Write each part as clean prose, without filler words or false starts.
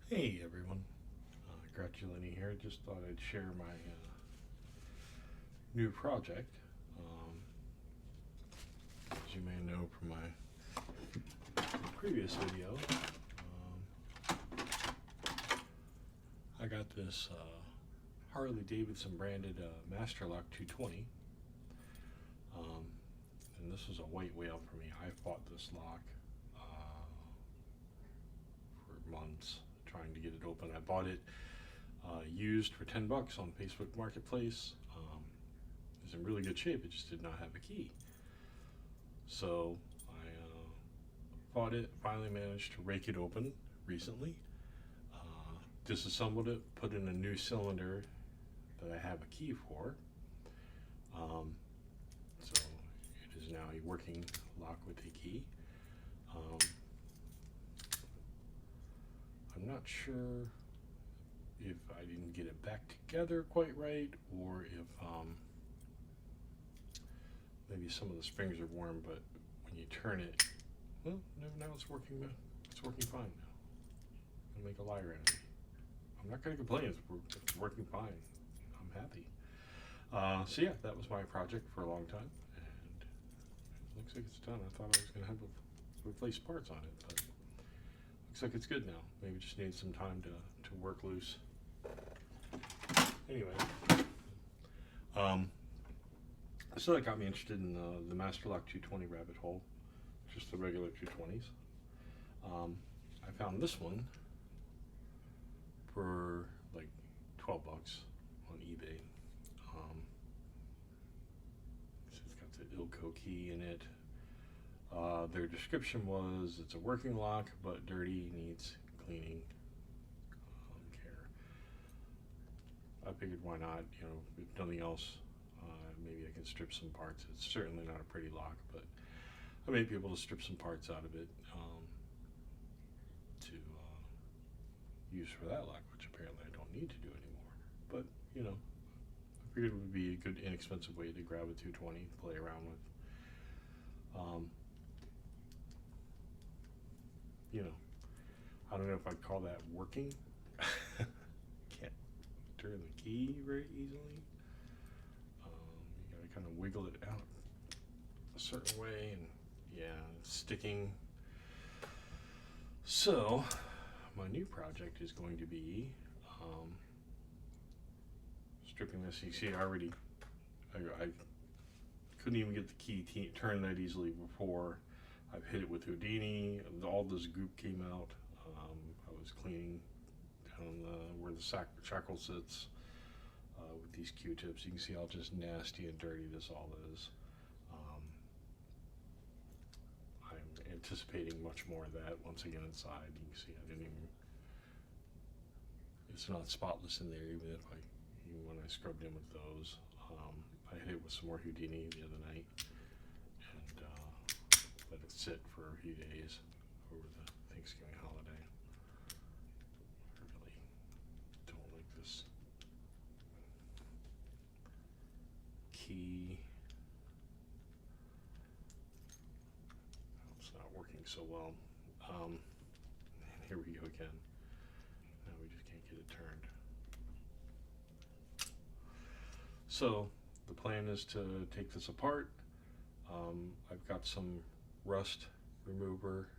Hey everyone, Gratulini here. Just thought I'd share my new project. As you may know from my previous video, I got this Harley Davidson branded Master Lock 220. And this was a white whale for me. I fought this lock for months trying to get it open. I bought it used for $10 on Facebook Marketplace. It was in really good shape. It just did not have a key. So I bought it. Finally managed to rake it open recently. Disassembled it. Put in a new cylinder that I have a key for. So it is now a working lock with a key. I'm not sure if I didn't get it back together quite right, or if maybe some of the springs are worn. But when you turn it, well, now it's working. It's working fine now. I'm gonna make a liar out of me. I'm not gonna complain. It's working fine. I'm happy. So yeah, that was my project for a long time, and it looks like it's done. I thought I was gonna have to replace parts on it, but looks like it's good now. Maybe just need some time to work loose. Anyway, so that got me interested in the Master Lock 220 rabbit hole, just the regular 220s. I found this one for like $12 on eBay. So it's got the Ilco key in it. Their description was it's a working lock, but dirty, needs cleaning care. I figured why not, if nothing else, maybe I can strip some parts. It's certainly not a pretty lock, but I may be able to strip some parts out of it to use for that lock, which apparently I don't need to do anymore. But, I figured it would be a good inexpensive way to grab a 220, play around with. I don't know if I'd call that working. Can't turn the key very easily. You gotta kind of wiggle it out a certain way, and yeah, it's sticking. So my new project is going to be stripping this. You see, I couldn't even get the key turned that easily before. I've hit it with Houdini. All this goop came out. I was cleaning down where the shackle sits with these Q-tips. You can see how just nasty and dirty this all is. I'm anticipating much more of that once I get inside. You can see it's not spotless in there, even when I scrubbed in with those. I hit it with some more Houdini the other night, and let it sit for a few days over the Thanksgiving holiday. I really don't like this key. It's not working so well. And here we go again. Now we just can't get it turned. So the plan is to take this apart. I've got some rust remover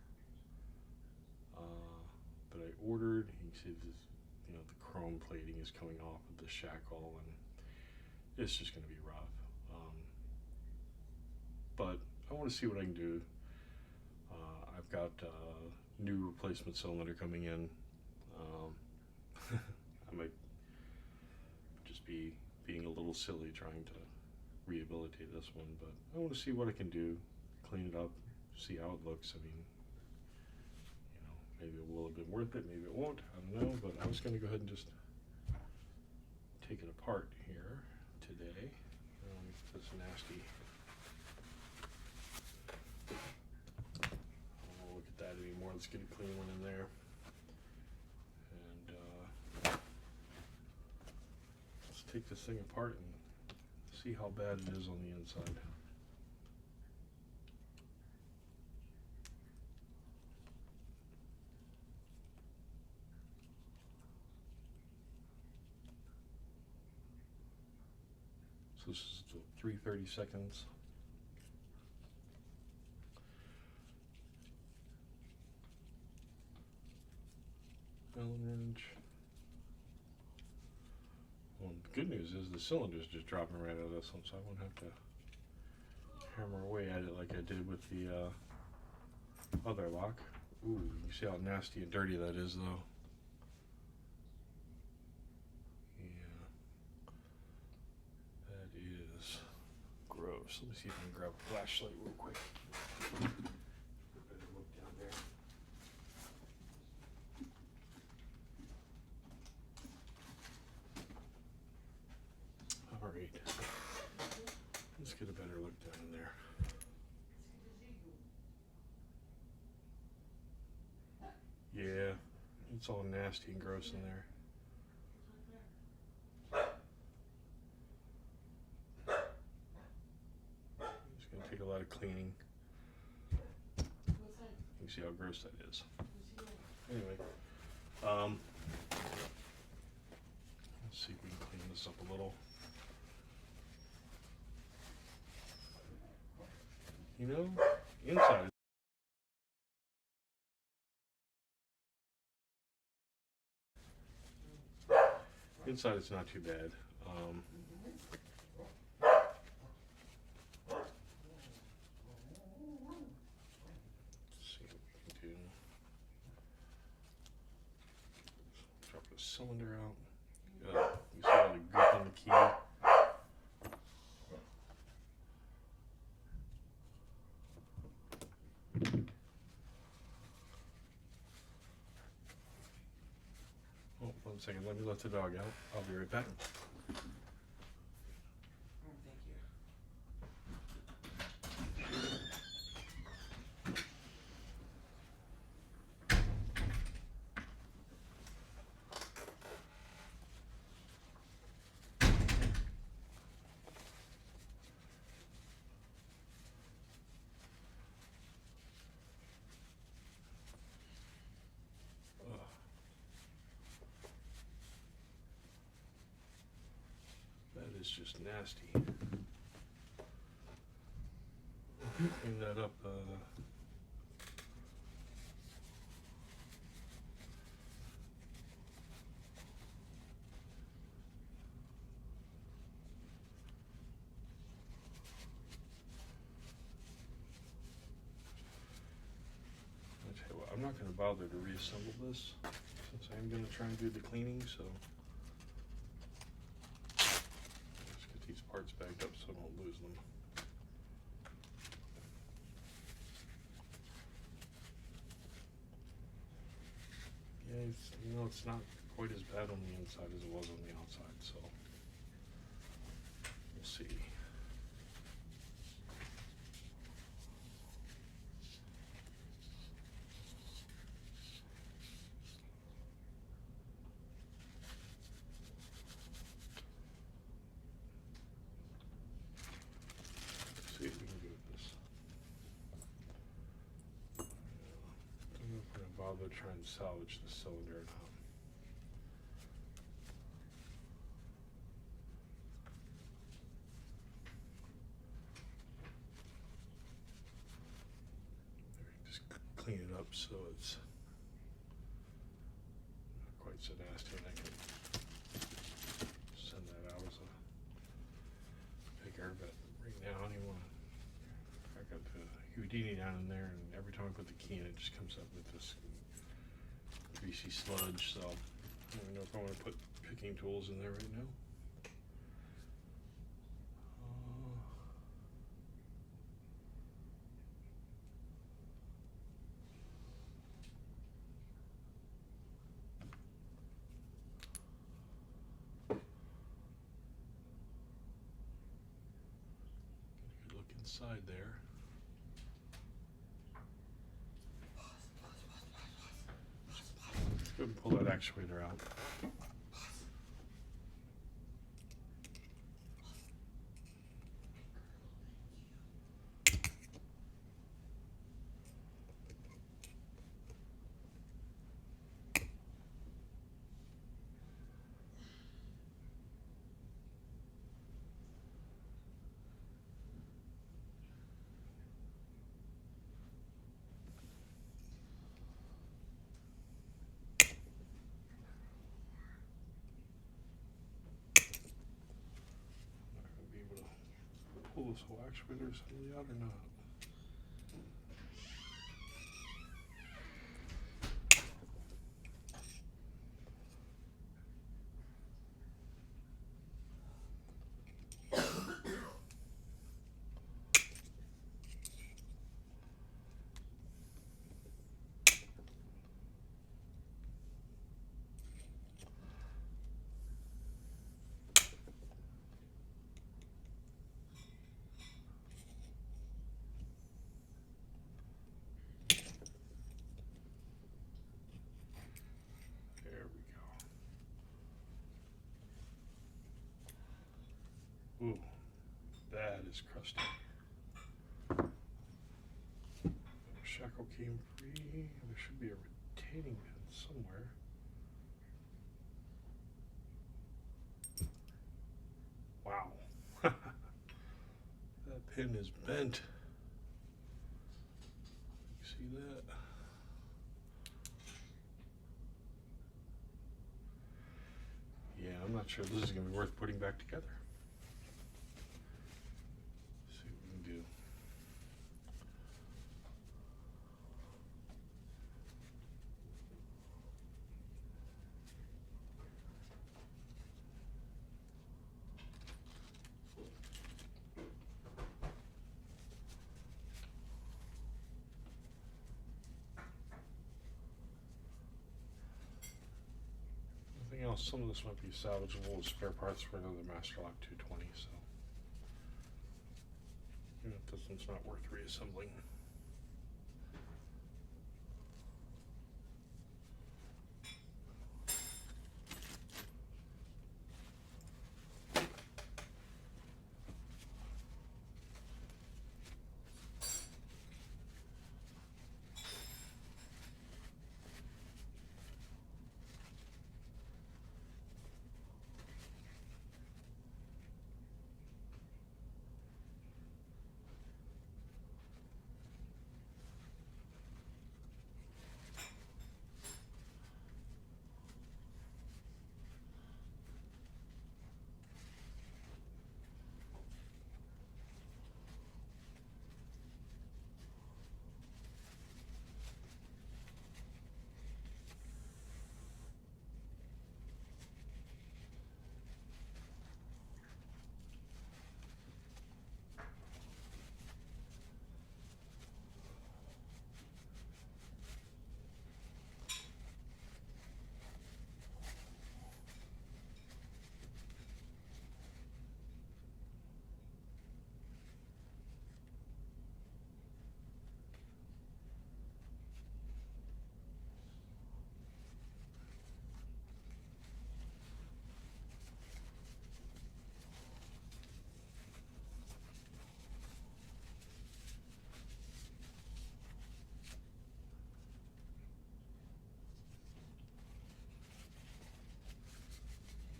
that I ordered. You can see this, the chrome plating is coming off of the shackle, and it's just going to be rough. But I want to see what I can do. I've got new replacement cylinder coming in. I might just be being a little silly trying to rehabilitate this one, but I want to see what I can do, clean it up, see how it looks. I mean, maybe it will have been worth it, maybe it won't, I don't know, but I was going to go ahead and just take it apart here today. This nasty, I don't look at that anymore. Let's get a clean one in there, and let's take this thing apart and see how bad it is on the inside. So this is the 3/32. Allen wrench. Well, the good news is the cylinder's just dropping right out of this one, so I won't have to hammer away at it like I did with the other lock. Ooh, you see how nasty and dirty that is, though. Yeah, that is gross. Let me see if I can grab a flashlight real quick. Better look down there. All right, let's get a better look down in there. Yeah, it's all nasty and gross in there. It's gonna take a lot of cleaning. You see how gross that is. Anyway, let's see if we can clean this up a little. You know, inside it's not too bad. Let's see what we can do. Drop the cylinder out. You see all the grip on the key. Oh, 1 second, let me let the dog out. I'll be right back. That is just nasty. Clean that up. I'll tell you what, I'm not going to bother to reassemble this since I'm going to try and do the cleaning, so let's get these parts bagged up so I don't lose them. Yeah, it's not quite as bad on the inside as it was on the outside, so we'll see. See what we can do with this. I don't know if we're going to bother trying to salvage the cylinder or not. Just clean it up so it's not quite so nasty, and I can send that out as a picker, but right now I don't even want to. I got the Houdini down in there, and every time I put the key in, it just comes up with this greasy sludge, so I don't know if I want to put picking tools in there right now. Get a good look inside there. Let's go and pull that actuator out. pull this whole actuator assembly out or not? There we go. Ooh, that is crusty. Shackle came free. There should be a retaining pin somewhere. Wow. That pin is bent. You see that? Yeah, I'm not sure this is going to be worth putting back together. Let's see what we can do. Nothing else. Some of this might be salvageable as spare parts for another Master Lock 220, so you know, this one's not worth reassembling.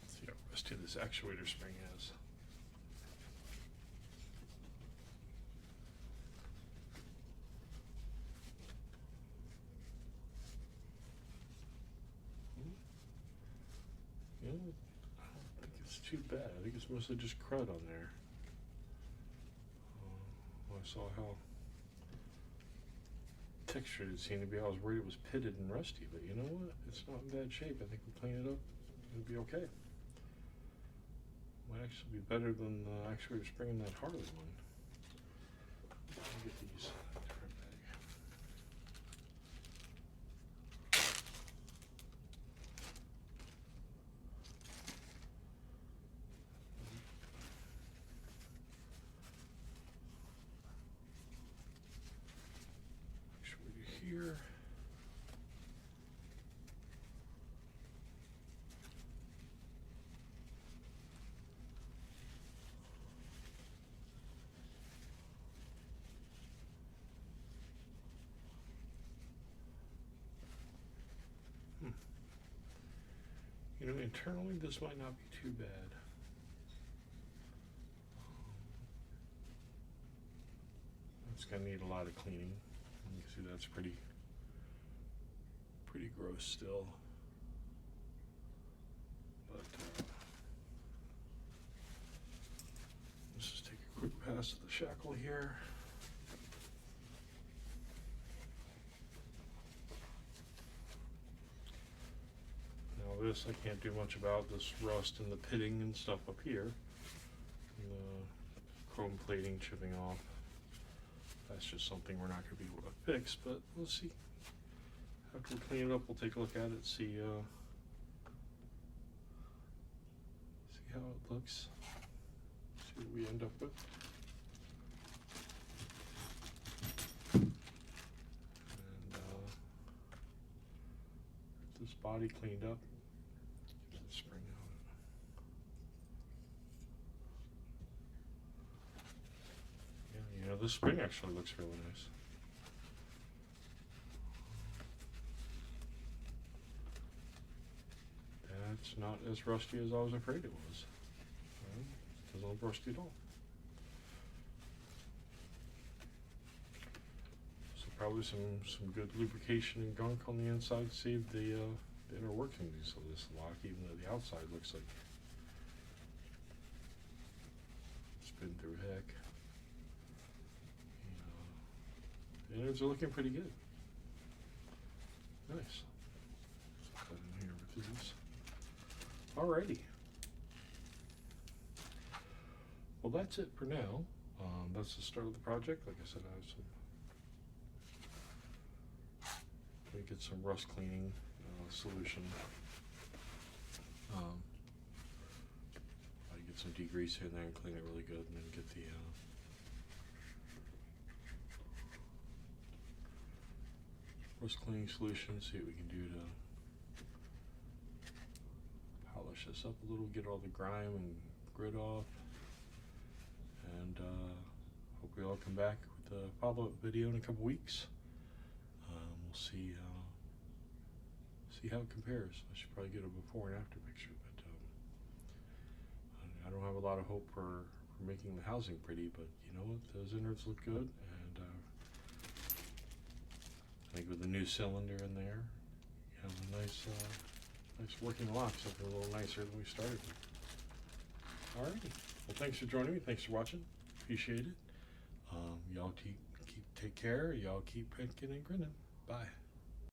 See how rusty this actuator spring is. You know, I don't think it's too bad. I think it's mostly just crud on there. I saw how textured it seemed to be. I was worried it was pitted and rusty, but you know what? It's not in bad shape. I think we clean it up, it'll be okay. Might actually be better than the actuator spring in that Harley one. Let me get these different bag. Actuator here. You know, internally this might not be too bad. It's gonna need a lot of cleaning. You can see that's pretty gross still. But let's just take a quick pass of shackle here. Now this I can't do much about, this rust and the pitting and stuff up here. And the chrome plating chipping off. That's just something we're not going to be able to fix, but we'll see. After we clean it up, we'll take a look at it, see how it looks, see what we end up with. And this body cleaned up, get the spring out. Yeah, you know, this spring actually looks really nice. It's not as rusty as I was afraid it was. It doesn't look rusty at all. So probably some good lubrication and gunk on the inside saved the inner workings of this lock, even though the outside looks like it's been through heck. The innards are looking pretty good. Nice. Put in here with these. Alrighty. Well, that's it for now. That's the start of the project. Like I said, I have let me get some rust cleaning solution. I get some degrease here and there and clean it really good, and then get the rust cleaning solution. See what we can do to polish this up a little, get all the grime and grit off, and hopefully I'll come back with a follow-up video in a couple weeks. We'll see how it compares. I should probably get a before and after picture, but I don't have a lot of hope for making the housing pretty, but you know what, those innards look good, and I think with the new cylinder in there, you have a nice working lock, something a little nicer than we started with. Alrighty. Well, thanks for joining me. Thanks for watching. Appreciate it. Y'all take care. Y'all keep pinking and grinning. Bye.